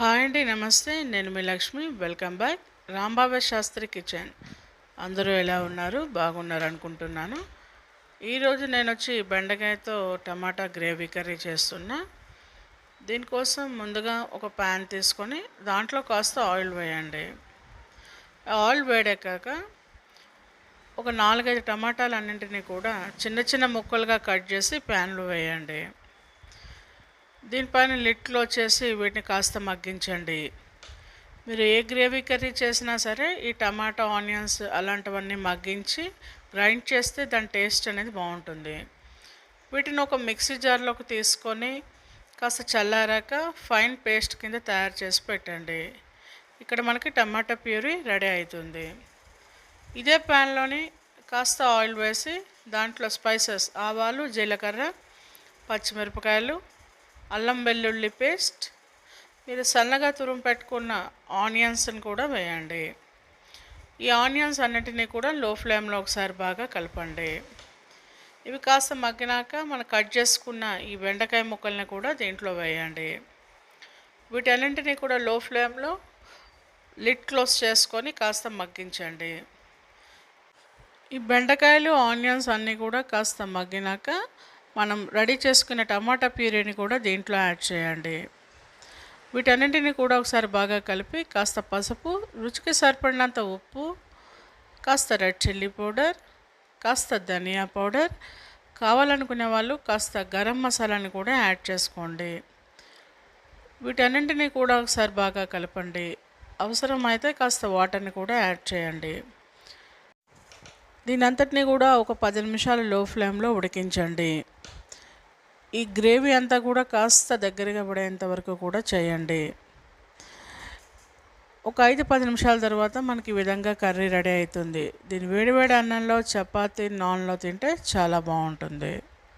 Hi అండి, నమస్తే. నేను మీ Lakshmi. Welcome back Rambaba Shastri kitchen. అందరూ ఎలా ఉన్నారు? బాగున్నారు అనుకుంటున్నాను. ఈరోజు నేను వచ్చి బెండకాయతో టమాటా గ్రేవీ కర్రీ చేస్తున్నా. దీనికోసం ముందుగా ఒక ప్యాన్ తీసుకొని దాంట్లో కాస్త ఆయిల్ వేయండి. ఆయిల్ వేడెక్కాక ఒక 4-5 టమాటాలన్నింటినీ కూడా చిన్న చిన్న ముక్కలుగా కట్ చేసి ప్యాన్లో వేయండి. దీనిపైన లిడ్ క్లోజ్ చేసి వీటిని కాస్త మగ్గించండి. మీరు ఏ గ్రేవీ కర్రీ చేసినా సరే ఈ టమాటా, ఆనియన్స్ అలాంటివన్నీ మగ్గించి గ్రైండ్ చేస్తే దాని టేస్ట్ అనేది బాగుంటుంది. వీటిని ఒక మిక్సీ జార్లోకి తీసుకొని కాస్త చల్లారాక ఫైన్ పేస్ట్ కింద తయారు చేసి పెట్టండి. ఇక్కడ మనకి టమాటా ప్యూరీ రెడీ అవుతుంది. ఇదే ప్యాన్లోని కాస్త ఆయిల్ వేసి దాంట్లో స్పైసెస్ ఆవాలు, జీలకర్ర, పచ్చిమిరపకాయలు, అల్లం వెల్లుల్లి పేస్ట్, మీరు సన్నగా తురుము పెట్టుకున్న ఆనియన్స్ని కూడా వేయండి. ఈ ఆనియన్స్ అన్నిటినీ కూడా లో ఫ్లేమ్లో ఒకసారి బాగా కలపండి. ఇవి కాస్త మగ్గినాక మనం కట్ చేసుకున్న ఈ బెండకాయ ముక్కల్ని కూడా దీంట్లో వేయండి. వీటన్నింటినీ కూడా లో ఫ్లేమ్లో లిడ్ క్లోజ్ చేసుకొని కాస్త మగ్గించండి. ఈ బెండకాయలు, ఆనియన్స్ అన్నీ కూడా కాస్త మగ్గినాక మనం రెడీ చేసుకున్న టమాటా ప్యూరీని కూడా దీంట్లో యాడ్ చేయండి. వీటన్నింటినీ కూడా ఒకసారి బాగా కలిపి కాస్త పసుపు, రుచికి సరిపడినంత ఉప్పు, కాస్త రెడ్ చిల్లీ పౌడర్, కాస్త ధనియా పౌడర్, కావాలనుకునే వాళ్ళు కాస్త గరం మసాలాని కూడా యాడ్ చేసుకోండి. వీటన్నింటినీ కూడా ఒకసారి బాగా కలపండి. అవసరమైతే కాస్త వాటర్ని కూడా యాడ్ చేయండి. దీని అంతటినీ కూడా ఒక 10 నిమిషాలు లో ఫ్లేమ్లో ఉడికించండి. ఈ గ్రేవీ అంతా కూడా కాస్త దగ్గరగా పడేంత వరకు కూడా చేయండి. ఒక 5-10 నిమిషాల తర్వాత మనకి ఈ విధంగా కర్రీ రెడీ అవుతుంది. దీని వేడివేడి అన్నంలో, చపాతీ, నాన్లో తింటే చాలా బాగుంటుంది.